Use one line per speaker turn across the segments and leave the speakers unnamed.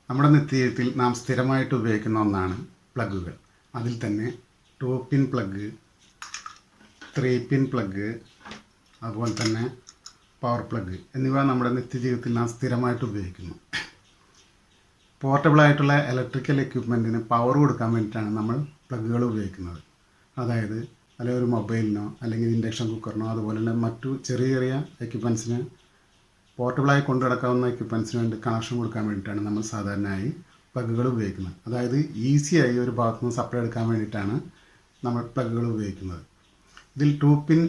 നമ്മുടെ നിത്യജീവിതത്തിൽ നാം സ്ഥിരമായിട്ട് ഉപയോഗിക്കുന്ന ഒന്നാണ് പ്ലഗുകൾ. അതിൽ തന്നെ 2 പിൻ പ്ലഗ്, 3 പിൻ പ്ലഗ്, അതുപോലെ തന്നെ പവർ പ്ലഗ് എന്നിവ നമ്മുടെ നിത്യജീവിതത്തിൽ നാം സ്ഥിരമായിട്ട് ഉപയോഗിക്കുന്നു. പോർട്ടബിളായിട്ടുള്ള ഇലക്ട്രിക്കൽ എക്യുപ്മെൻറ്റിന് പവർ കൊടുക്കാൻ വേണ്ടിയിട്ടാണ് നമ്മൾ പ്ലഗുകൾ ഉപയോഗിക്കുന്നത്. അതായത് അല്ലെങ്കിൽ ഒരു മൊബൈലിനോ അല്ലെങ്കിൽ ഇൻഡക്ഷൻ കുക്കറിനോ അതുപോലെ തന്നെ മറ്റു ചെറിയ ചെറിയ എക്യുപ്മെൻറ്റ്സിന് പോർട്ടബിളായി കൊണ്ടു നടക്കാവുന്ന എക്യുപ്മെൻറ്റ്സിന് വേണ്ടി കണക്ഷൻ കൊടുക്കാൻ വേണ്ടിയിട്ടാണ് നമ്മൾ സാധാരണയായി പ്ലഗുകൾ ഉപയോഗിക്കുന്നത്. അതായത് ഈസിയായി ഒരു ഭാഗത്തു നിന്ന് സപ്ലൈ എടുക്കാൻ വേണ്ടിയിട്ടാണ് നമ്മൾ പ്ലഗുകൾ ഉപയോഗിക്കുന്നത്. ഇതിൽ 2 പിൻ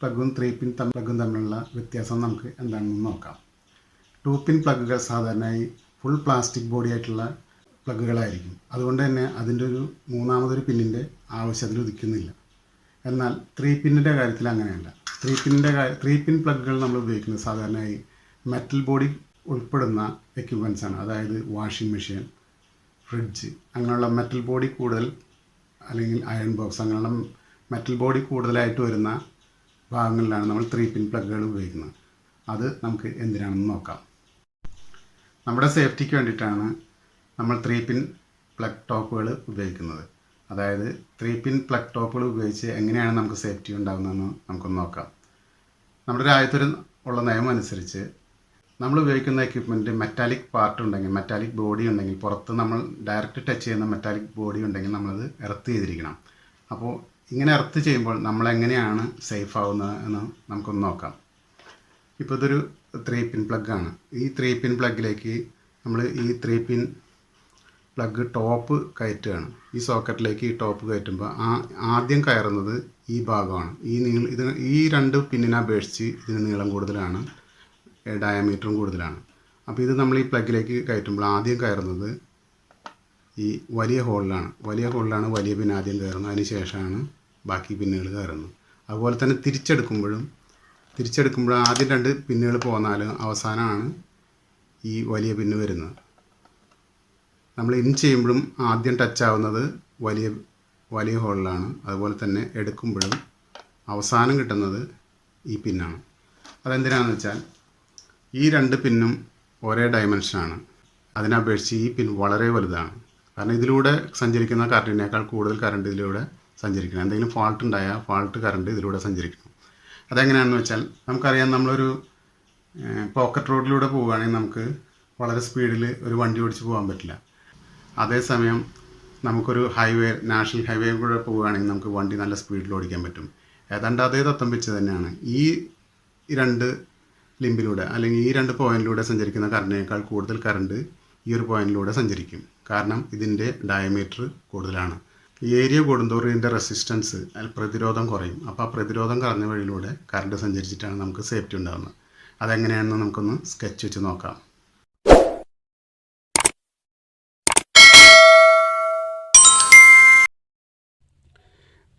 പ്ലഗും 3 പിൻ പ്ലഗും തമ്മിലുള്ള വ്യത്യാസം നമുക്ക് എന്താണെന്ന് നോക്കാം. 2 പിൻ പ്ലഗുകൾ സാധാരണയായി ഫുൾ പ്ലാസ്റ്റിക് ബോഡി ആയിട്ടുള്ള പ്ലഗുകളായിരിക്കും. അതുകൊണ്ട് തന്നെ അതിൻ്റെ ഒരു മൂന്നാമതൊരു പിന്നിൻ്റെ ആവശ്യം അതിൽ ഉദിക്കുന്നില്ല. എന്നാൽ 3 പിന്നിൻ്റെ കാര്യത്തിൽ അങ്ങനെയല്ല. 3 പിൻ പ്ലഗുകൾ നമ്മൾ ഉപയോഗിക്കുന്നത് സാധാരണയായി മെറ്റൽ ബോഡി ഉൾപ്പെടുന്ന എക്യുപ്മെൻറ്റ്സ് ആണ്. അതായത് വാഷിംഗ് മെഷീൻ, ഫ്രിഡ്ജ് അങ്ങനെയുള്ള മെറ്റൽ ബോഡി കൂടുതൽ, അല്ലെങ്കിൽ അയൺ ബോക്സ് അങ്ങനെയുള്ള മെറ്റൽ ബോഡി കൂടുതലായിട്ട് വരുന്ന ഭാഗങ്ങളിലാണ് നമ്മൾ 3 പിൻ പ്ലഗുകൾ ഉപയോഗിക്കുന്നത്. അത് നമുക്ക് എന്തിനാണെന്ന് നോക്കാം. നമ്മുടെ സേഫ്റ്റിക്ക് വേണ്ടിയിട്ടാണ് നമ്മൾ 3 പിൻ പ്ലഗ് ടോപ്പുകൾ ഉപയോഗിക്കുന്നത്. അതായത് 3 പിൻ പ്ലഗ് ടോപ്പുകൾ ഉപയോഗിച്ച് എങ്ങനെയാണ് നമുക്ക് സേഫ്റ്റി ഉണ്ടാകുന്നതെന്ന് നമുക്കൊന്ന് നോക്കാം. നമ്മുടെ രാജ്യത്തൊരു ഉള്ള നിയമം അനുസരിച്ച് നമ്മൾ ഉപയോഗിക്കുന്ന എക്യുപ്മെൻറ്റ് മെറ്റാലിക് പാർട്ട് ഉണ്ടെങ്കിൽ, മെറ്റാലിക് ബോഡി ഉണ്ടെങ്കിൽ, പുറത്ത് നമ്മൾ ഡയറക്റ്റ് ടച്ച് ചെയ്യുന്ന മെറ്റാലിക് ബോഡി ഉണ്ടെങ്കിൽ നമ്മളത് എർത്ത് ചെയ്തിരിക്കണം. അപ്പോൾ ഇങ്ങനെ എർത്ത് ചെയ്യുമ്പോൾ നമ്മളെങ്ങനെയാണ് സേഫ് ആവുന്നത് എന്ന് നമുക്കൊന്ന് നോക്കാം. ഇപ്പോൾ ഇതൊരു 3 പിൻ പ്ലഗാണ്. ഈ 3 പിൻ പ്ലഗിലേക്ക് നമ്മൾ ഈ 3 പിൻ പ്ലഗ് ടോപ്പ് കയറ്റുകയാണ്. ഈ സോക്കറ്റിലേക്ക് ഈ ടോപ്പ് കയറ്റുമ്പോൾ ആദ്യം കയറുന്നത് ഈ ഭാഗമാണ്. ഈ 2 പിന്നിനെ അപേക്ഷിച്ച് ഇതിന് നീളം കൂടുതലാണ്, ഡയമീറ്ററും കൂടുതലാണ്. അപ്പോൾ ഇത് നമ്മൾ ഈ പ്ലഗിലേക്ക് കയറ്റുമ്പോൾ ആദ്യം കയറുന്നത് ഈ വലിയ ഹോളിലാണ് വലിയ പിൻ ആദ്യം കയറുന്നത്. അതിന് ശേഷമാണ് ബാക്കി പിന്നുകൾ കയറുന്നത്. അതുപോലെ തന്നെ തിരിച്ചെടുക്കുമ്പോഴും ആദ്യം 2 പിന്നുകൾ പോന്നാലും അവസാനമാണ് ഈ വലിയ പിന്ന് വരുന്നത്. നമ്മൾ ഇൻ ചെയ്യുമ്പോഴും ആദ്യം ടച്ച് ആവുന്നത് വലിയ ഹോളിലാണ്. അതുപോലെ തന്നെ എടുക്കുമ്പോഴും അവസാനം കിട്ടുന്നത് ഈ പിന്നാണ്. അതെന്തിനാണെന്ന് വെച്ചാൽ ഈ 2 പിന്നും ഒരേ ഡയമെൻഷനാണ്. അതിനപേക്ഷിച്ച് ഈ പിൻ വളരെ വലുതാണ്. കാരണം ഇതിലൂടെ സഞ്ചരിക്കുന്ന കറണ്ടിനേക്കാൾ കൂടുതൽ കറണ്ട് ഇതിലൂടെ സഞ്ചരിക്കണം. എന്തെങ്കിലും ഫാൾട്ട് ഉണ്ടായാൽ കറണ്ട് ഇതിലൂടെ സഞ്ചരിക്കണം. അതെങ്ങനെയാണെന്ന് വെച്ചാൽ നമുക്കറിയാം, നമ്മളൊരു പോക്കറ്റ് റോഡിലൂടെ പോവുകയാണെങ്കിൽ നമുക്ക് വളരെ സ്പീഡിൽ ഒരു വണ്ടി ഓടിച്ച് പോകാൻ പറ്റില്ല. അതേസമയം നമുക്കൊരു നാഷണൽ ഹൈവേ കൂടെ പോവുകയാണെങ്കിൽ നമുക്ക് വണ്ടി നല്ല സ്പീഡിൽ ഓടിക്കാൻ പറ്റും. ഏതാണ്ട് അതേ തത്വം വെച്ച് തന്നെയാണ് ഈ 2 ലിമ്പിലൂടെ അല്ലെങ്കിൽ ഈ 2 പോയിന്റിലൂടെ സഞ്ചരിക്കുന്ന കറണ്ടിനേക്കാൾ കൂടുതൽ കറണ്ട് ഈ ഒരു പോയിന്റിലൂടെ സഞ്ചരിക്കും. കാരണം ഇതിൻ്റെ ഡയമീറ്റർ കൂടുതലാണ്. ഏരിയ കൂടുന്തോറും ഇതിൻ്റെ റെസിസ്റ്റൻസ് പ്രതിരോധം കുറയും. അപ്പോൾ ആ പ്രതിരോധം കുറഞ്ഞ വഴിയിലൂടെ കറണ്ട് സഞ്ചരിച്ചിട്ടാണ് നമുക്ക് സേഫ്റ്റി ഉണ്ടാകുന്നത്. അതെങ്ങനെയാണെന്ന് നമുക്കൊന്ന് സ്കെച്ച് വെച്ച് നോക്കാം.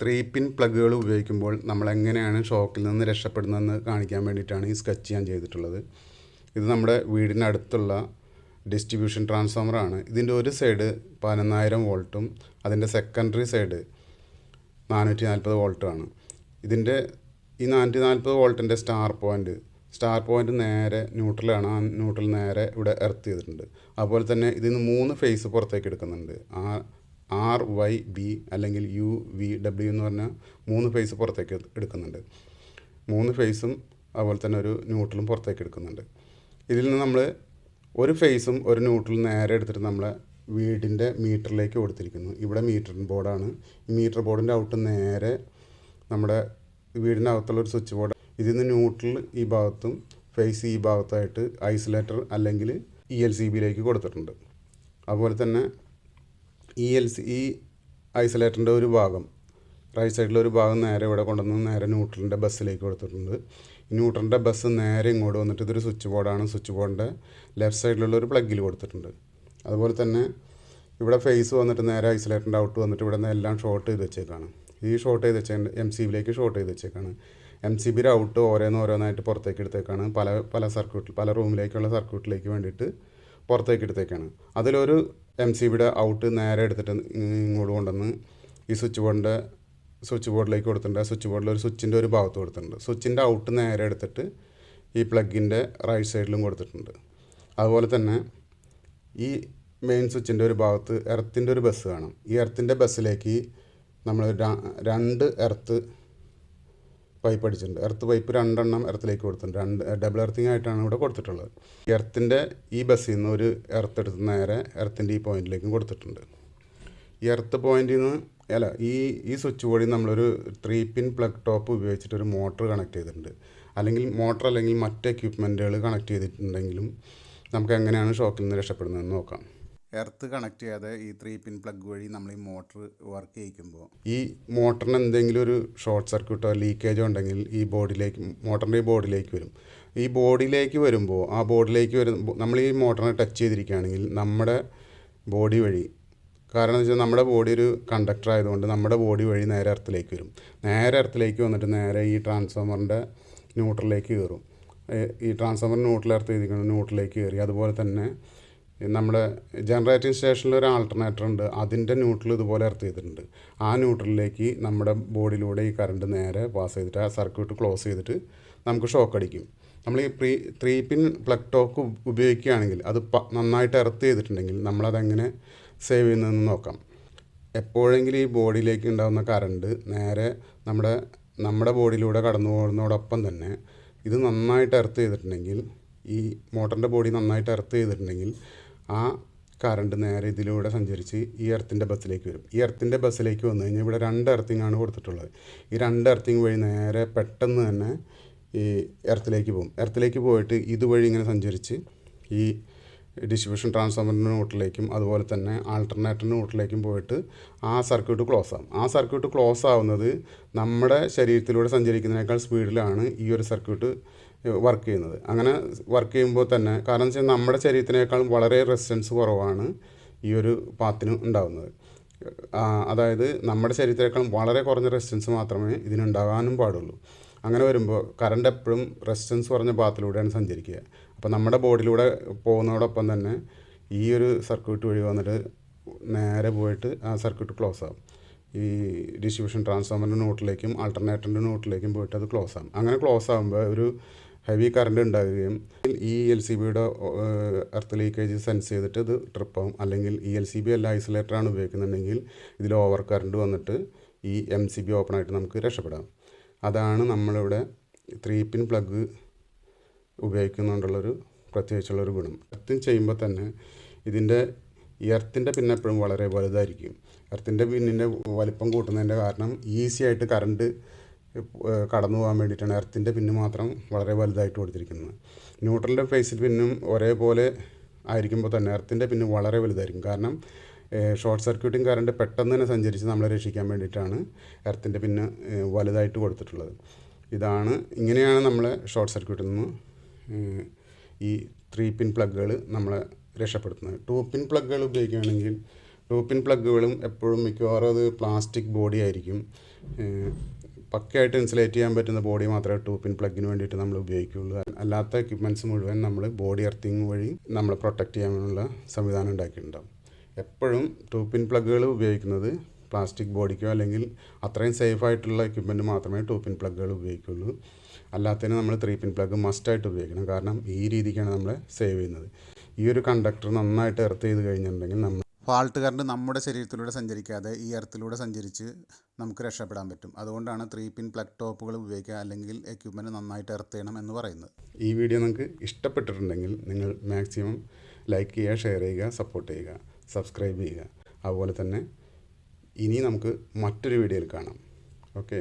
ത്രീ പിൻ പ്ലഗുകൾ ഉപയോഗിക്കുമ്പോൾ നമ്മൾ എങ്ങനെയാണ് ഷോക്കിൽ നിന്ന് രക്ഷപ്പെടുന്നതെന്ന് കാണിക്കാൻ വേണ്ടിയിട്ടാണ് ഈ സ്കെച്ച് ഞാൻ ചെയ്തിട്ടുള്ളത്. ഇത് നമ്മുടെ വീടിനടുത്തുള്ള ഡിസ്ട്രിബ്യൂഷൻ ട്രാൻസ്ഫോമറാണ്. ഇതിൻ്റെ ഒരു സൈഡ് 11,000 വോൾട്ടും അതിൻ്റെ സെക്കൻഡറി സൈഡ് 440 വോൾട്ടുമാണ്. ഇതിൻ്റെ ഈ 440 വോൾട്ടിൻ്റെ സ്റ്റാർ പോയിൻ്റ് നേരെ ന്യൂട്രലാണ്. ആ ന്യൂട്രൽ നേരെ ഇവിടെ എർത്ത് ചെയ്തിട്ടുണ്ട്. അതുപോലെ തന്നെ ഇതിന് 3 ഫേസ് പുറത്തേക്ക് എടുക്കുന്നുണ്ട്. RYB അല്ലെങ്കിൽ UVW എന്ന് പറഞ്ഞാൽ 3 ഫേസ് പുറത്തേക്ക് എടുക്കുന്നുണ്ട്. 3 ഫേസും അതുപോലെ തന്നെ ഒരു ന്യൂട്രലും പുറത്തേക്ക് എടുക്കുന്നുണ്ട്. ഇതിൽ നിന്ന് നമ്മൾ ഒരു ഫേസും ഒരു ന്യൂട്രലും നേരെ എടുത്തിട്ട് നമ്മളെ വീടിൻ്റെ മീറ്ററിലേക്ക് കൊടുത്തിരിക്കുന്നു. ഇവിടെ മീറ്റർ ബോർഡാണ്. ഈ മീറ്റർ ബോർഡിൻ്റെ ഔട്ട് നേരെ നമ്മുടെ വീടിൻ്റെ അകത്തുള്ളൊരു സ്വിച്ച് ബോർഡ്. ഇതിൽ നിന്ന് ന്യൂട്രൽ ഈ ഭാഗത്തും ഫേസ് ഈ ഭാഗത്തായിട്ട് ഐസൊലേറ്റർ അല്ലെങ്കിൽ ELCBയിലേക്ക് കൊടുത്തിട്ടുണ്ട്. അതുപോലെ തന്നെ ഈ ഐസൊലേറ്ററിൻ്റെ ഒരു ഭാഗം, റൈറ്റ് സൈഡിലൊരു ഭാഗം നേരെ ഇവിടെ കൊണ്ടുവന്ന് നേരെ ന്യൂട്രലിൻ്റെ ബസ്സിലേക്ക് കൊടുത്തിട്ടുണ്ട്. ഈ ന്യൂട്രലിൻ്റെ ബസ് നേരെ ഇങ്ങോട്ട് വന്നിട്ട് ഇതൊരു സ്വിച്ച് ബോർഡാണ്. സ്വിച്ച് ബോർഡിൻ്റെ ലെഫ്റ്റ് സൈഡിലുള്ള ഒരു പ്ലഗിൽ കൊടുത്തിട്ടുണ്ട്. അതുപോലെ തന്നെ ഇവിടെ ഫേസ് വന്നിട്ട് നേരെ ഐസൊലേറ്ററിൻ്റെ ഔട്ട് വന്നിട്ട് ഇവിടെ നിന്ന് എല്ലാം ഷോർട്ട് ചെയ്ത് വെച്ചേക്കാണ്. ഈ ഷോർട്ട് ചെയ്ത് വെച്ചേക്കാണ് MCBയിലേക്ക് ഷോർട്ട് ചെയ്ത് വെച്ചേക്കാണ്. MCBയുടെ ഔട്ട് ഓരോന്നായിട്ട് പുറത്തേക്ക് എടുത്തേക്കാണ്. പല റൂമിലേക്കുള്ള സർക്യൂട്ടിലേക്ക് വേണ്ടിയിട്ട് പുറത്തേക്ക് എടുത്തേക്കാണ്. അതിലൊരു MCBയുടെ ഔട്ട് നേരെ എടുത്തിട്ട് ഇങ്ങോട്ട് കൊണ്ടുവന്ന് ഈ സ്വിച്ച് ബോർഡിലേക്ക് കൊടുത്തിട്ടുണ്ട്. സ്വിച്ച് ബോർഡിൽ ഒരു സ്വിച്ചിൻ്റെ ഒരു ഭാഗത്ത് കൊടുത്തിട്ടുണ്ട്. സ്വിച്ചിൻ്റെ ഔട്ട് നേരെ എടുത്തിട്ട് ഈ പ്ലഗിൻ്റെ റൈറ്റ് സൈഡിലും കൊടുത്തിട്ടുണ്ട്. അതുപോലെ തന്നെ ഈ മെയിൻ സ്വിച്ചിൻ്റെ ഒരു ഭാഗത്ത് എർത്തിൻ്റെ ഒരു ബസ് കാണാം. ഈ എർത്തിൻ്റെ ബസ്സിലേക്ക് നമ്മൾ 2 എർത്ത് പൈപ്പ് അടിച്ചിട്ടുണ്ട്. എർത്ത് പൈപ്പ് 2 എണ്ണം എർത്തിലേക്ക് കൊടുത്തിട്ടുണ്ട്. ഡബിൾ എർത്തിങ് ആയിട്ടാണ് ഇവിടെ കൊടുത്തിട്ടുള്ളത്. എർത്തിൻ്റെ ഈ ബസ്സിൽ നിന്ന് ഒരു എർത്ത് എടുത്ത് നേരെ എർത്തിൻ്റെ ഈ പോയിന്റിലേക്കും കൊടുത്തിട്ടുണ്ട്. ഈ എർത്ത് പോയിന്റിൽ നിന്ന് ഈ സ്വിച്ച് വഴി നമ്മളൊരു 3 പിൻ പ്ലഗ് ടോപ്പ് ഉപയോഗിച്ചിട്ട് ഒരു മോട്ടർ കണക്ട് ചെയ്തിട്ടുണ്ട്. അല്ലെങ്കിൽ മറ്റ് എക്യുപ്മെൻറ്റുകൾ കണക്ട് ചെയ്തിട്ടുണ്ടെങ്കിലും നമുക്ക് എങ്ങനെയാണ് ഷോക്കിൽ നിന്ന് രക്ഷപ്പെടുന്നതെന്ന് നോക്കാം. എർത്ത് കണക്ട് ചെയ്യാതെ ഈ 3 പിൻ പ്ലഗ് വഴി നമ്മൾ ഈ മോട്ടർ വർക്ക് ചെയ്യിക്കുമ്പോൾ ഈ മോട്ടറിന് എന്തെങ്കിലും ഒരു ഷോർട്ട് സർക്യൂട്ടോ ലീക്കേജോ ഉണ്ടെങ്കിൽ മോട്ടറിൻ്റെ ഈ ബോഡിയിലേക്ക് വരും. ഈ ബോഡിയിലേക്ക് വരുമ്പോൾ നമ്മൾ ഈ മോട്ടറിനെ ടച്ച് ചെയ്തിരിക്കുകയാണെങ്കിൽ നമ്മുടെ ബോഡി വഴി, കാരണം എന്ന് വെച്ചാൽ നമ്മുടെ ബോഡി ഒരു കണ്ടക്ടർ ആയതുകൊണ്ട് നമ്മുടെ ബോഡി വഴി നേരെ എർത്തിലേക്ക് വരും. നേരെ എർത്തിലേക്ക് വന്നിട്ട് നേരെ ഈ ട്രാൻസ്ഫോമറിൻ്റെ ന്യൂട്രലിലേക്ക് കയറും. ഈ ട്രാൻസ്ഫോമർ ന്യൂട്രൽ ന്യൂട്രലിലേക്ക് കയറി. അതുപോലെ തന്നെ നമ്മുടെ ജനറേറ്റിംഗ് സ്റ്റേഷനിൽ ഒരു ആൾട്ടർനേറ്റർ ഉണ്ട്, അതിൻ്റെ ന്യൂട്രൽ ഇതുപോലെ എർത്ത് ചെയ്തിട്ടുണ്ട്. ആ ന്യൂട്രലിലേക്ക് നമ്മുടെ ബോഡിയിലൂടെ ഈ കറണ്ട് നേരെ പാസ് ചെയ്തിട്ട് ആ സർക്യൂട്ട് ക്ലോസ് ചെയ്തിട്ട് നമുക്ക് ഷോക്ക് അടിക്കും. നമ്മൾ ഈ 3 പിൻ പ്ലഗ് ടോക്ക് ഉപയോഗിക്കുകയാണെങ്കിൽ അത് നന്നായിട്ട് എർത്ത് ചെയ്തിട്ടുണ്ടെങ്കിൽ നമ്മളതെങ്ങനെ സേവ് ചെയ്യുന്നതെന്ന് നോക്കാം. എപ്പോഴെങ്കിലും ഈ ബോഡിയിലേക്ക് ഉണ്ടാകുന്ന കറണ്ട് നേരെ നമ്മുടെ ബോഡിയിലൂടെ കടന്നു പോകുന്നതോടൊപ്പം തന്നെ ഇത് നന്നായിട്ട് എർത്ത് ചെയ്തിട്ടുണ്ടെങ്കിൽ, ഈ മോട്ടറിൻ്റെ ബോഡി നന്നായിട്ട് എർത്ത് ചെയ്തിട്ടുണ്ടെങ്കിൽ ആ കറണ്ട് നേരെ ഇതിലൂടെ സഞ്ചരിച്ച് ഈ എർത്തിൻ്റെ ബസ്സിലേക്ക് വരും. ഈ എർത്തിൻ്റെ ബസ്സിലേക്ക് വന്നു കഴിഞ്ഞാൽ ഇവിടെ 2 എർത്തിങ് ആണ് കൊടുത്തിട്ടുള്ളത്. ഈ 2 എർത്തിങ് വഴി നേരെ പെട്ടെന്ന് തന്നെ ഈ എർത്തിലേക്ക് പോകും. എർത്തിലേക്ക് പോയിട്ട് ഇതുവഴി ഇങ്ങനെ സഞ്ചരിച്ച് ഈ ഡിസ്ട്രിബ്യൂഷൻ ട്രാൻസ്ഫോമറിൻ്റെ ന്യൂട്രലിലേക്കും അതുപോലെ തന്നെ ആൾട്ടർനേറ്ററിൻ്റെ ന്യൂട്രലിലേക്കും പോയിട്ട് ആ സർക്യൂട്ട് ക്ലോസ് ആകും. ആ സർക്യൂട്ട് ക്ലോസ് ആവുന്നത് നമ്മുടെ ശരീരത്തിലൂടെ സഞ്ചരിക്കുന്നതിനേക്കാൾ സ്പീഡിലാണ് ഈ ഒരു സർക്യൂട്ട് വർക്ക് ചെയ്യുന്നത്. അങ്ങനെ വർക്ക് ചെയ്യുമ്പോൾ തന്നെ, കാരണം എന്ന് വെച്ചാൽ നമ്മുടെ ശരീരത്തിനേക്കാൾ വളരെ റെസിസ്റ്റൻസ് കുറവാണ് ഈ ഒരു പാത്തിന് ഉണ്ടാകുന്നത്. അതായത് നമ്മുടെ ശരീരത്തിനേക്കാൾ വളരെ കുറഞ്ഞ റെസിസ്റ്റൻസ് മാത്രമേ ഇതിനുണ്ടാകാനും പാടുള്ളൂ. അങ്ങനെ വരുമ്പോൾ കറണ്ട് എപ്പോഴും റെസിസ്റ്റൻസ് കുറഞ്ഞ പാത്തിലൂടെയാണ് സഞ്ചരിക്കുക. അപ്പോൾ നമ്മുടെ ബോഡിയിലൂടെ പോകുന്നതോടൊപ്പം തന്നെ ഈ ഒരു സർക്യൂട്ട് വഴി വന്നിട്ട് നേരെ പോയിട്ട് ആ സർക്യൂട്ട് ക്ലോസ് ആകും. ഈ ഡിസ്ട്രിബ്യൂഷൻ ട്രാൻസ്ഫോമറിൻ്റെ ന്യൂട്രലിലേക്കും ആൾട്ടർനേറ്ററിൻ്റെ ന്യൂട്രലിലേക്കും പോയിട്ട് അത് ക്ലോസ് ആകും. അങ്ങനെ ക്ലോസ് ആകുമ്പോൾ ഒരു ഹെവി കറണ്ട് ഉണ്ടാകുകയും ഈ LCBയുടെ എർത്ത് ലീക്കേജ് സെൻസ് ചെയ്തിട്ട് ഇത് ട്രിപ്പാകും. അല്ലെങ്കിൽ ഈ LCB അല്ല ഐസൊലേറ്ററാണ് ഉപയോഗിക്കുന്നുണ്ടെങ്കിൽ ഇതിൽ ഓവർ കറണ്ട് വന്നിട്ട് ഈ MCB ഓപ്പൺ ആയിട്ട് നമുക്ക് രക്ഷപ്പെടാം. അതാണ് നമ്മളിവിടെ 3 പിൻ പ്ലഗ് ഉപയോഗിക്കുന്നതുകൊണ്ടുള്ളൊരു പ്രത്യേകിച്ചുള്ളൊരു ഗുണം. എർത്തിങ് ചെയ്യുമ്പോൾ തന്നെ ഇതിൻ്റെ എർത്തിൻ്റെ പിൻ എപ്പോഴും വളരെ വലുതായിരിക്കും. എർത്തിൻ്റെ പിന്നിൻ്റെ വലിപ്പം കൂട്ടുന്നതിൻ്റെ കാരണം ഈസി ആയിട്ട് കറണ്ട് കടന്നു പോകാൻ വേണ്ടിയിട്ടാണ് എർത്തിൻ്റെ പിന്ന് മാത്രം വളരെ വലുതായിട്ട് കൊടുത്തിരിക്കുന്നത്. ന്യൂട്രലിൻ്റെ ഫേസിൽ പിന്നും ഒരേപോലെ ആയിരിക്കുമ്പോൾ തന്നെ എർത്തിൻ്റെ പിന്ന് വളരെ വലുതായിരിക്കും. കാരണം ഷോർട്ട് സർക്യൂട്ടിങ് കറണ്ട് പെട്ടെന്ന് തന്നെ സഞ്ചരിച്ച് നമ്മളെ രക്ഷിക്കാൻ വേണ്ടിയിട്ടാണ് എർത്തിൻ്റെ പിന്ന് വലുതായിട്ട് കൊടുത്തിട്ടുള്ളത്. ഇങ്ങനെയാണ് നമ്മളെ ഷോർട്ട് സർക്യൂട്ടിൽ നിന്ന് ഈ 3 പിൻ പ്ലഗുകൾ നമ്മളെ രക്ഷപ്പെടുത്തുന്നത്. 2 പിൻ പ്ലഗുകൾ ഉപയോഗിക്കുകയാണെങ്കിൽ 2 പിൻ പ്ലഗുകളും എപ്പോഴും മിക്കവാറും അത് പ്ലാസ്റ്റിക് ബോഡി ആയിരിക്കും. പക്കയായിട്ട് ഇൻസുലേറ്റ് ചെയ്യാൻ പറ്റുന്ന ബോഡി മാത്രമേ 2 പിൻ പ്ലഗിന് വേണ്ടിയിട്ട് നമ്മൾ ഉപയോഗിക്കുകയുള്ളൂ. അല്ലാത്ത എക്യുപ്മെൻറ്റ്സ് മുഴുവൻ നമ്മൾ ബോഡി എർത്തിങ് വഴി നമ്മൾ പ്രൊട്ടക്റ്റ് ചെയ്യാനുള്ള സംവിധാനം ഉണ്ടാക്കിയിട്ടുണ്ടാകും. എപ്പോഴും 2 പിൻ പ്ലഗുകൾ ഉപയോഗിക്കുന്നത് പ്ലാസ്റ്റിക് ബോഡിക്കോ അല്ലെങ്കിൽ അത്രയും സേഫ് ആയിട്ടുള്ള എക്യുപ്മെൻറ്റ് മാത്രമേ 2 പിൻ പ്ലഗുകൾ ഉപയോഗിക്കുകയുള്ളൂ. അല്ലാത്തതിന് നമ്മൾ 3 പിൻ പ്ലഗ് മസ്റ്റായിട്ട് ഉപയോഗിക്കണം. കാരണം ഈ രീതിക്കാണ് നമ്മളെ സേവ് ചെയ്യുന്നത്. ഈ ഒരു കണ്ടക്ടർ നന്നായിട്ട് എർത്ത് ചെയ്ത് കഴിഞ്ഞിട്ടുണ്ടെങ്കിൽ ഫാൾട്ട് കറണ്ട് നമ്മുടെ ശരീരത്തിലൂടെ സഞ്ചരിക്കാതെ ഈ എർത്തിലൂടെ സഞ്ചരിച്ച് നമുക്ക് രക്ഷപ്പെടാൻ പറ്റും. അതുകൊണ്ടാണ് 3 പിൻ പ്ലഗ് ടോപ്പുകൾ ഉപയോഗിക്കുക, അല്ലെങ്കിൽ എക്യുപ്മെൻറ്റ് നന്നായിട്ട് എർത്ത് ചെയ്യണം എന്ന് പറയുന്നത്. ഈ വീഡിയോ നിങ്ങൾക്ക് ഇഷ്ടപ്പെട്ടിട്ടുണ്ടെങ്കിൽ നിങ്ങൾ മാക്സിമം ലൈക്ക് ചെയ്യുക, ഷെയർ ചെയ്യുക, സപ്പോർട്ട് ചെയ്യുക, സബ്സ്ക്രൈബ് ചെയ്യുക. അതുപോലെ തന്നെ ഇനി നമുക്ക് മറ്റൊരു വീഡിയോയിൽ കാണാം. ഓക്കെ.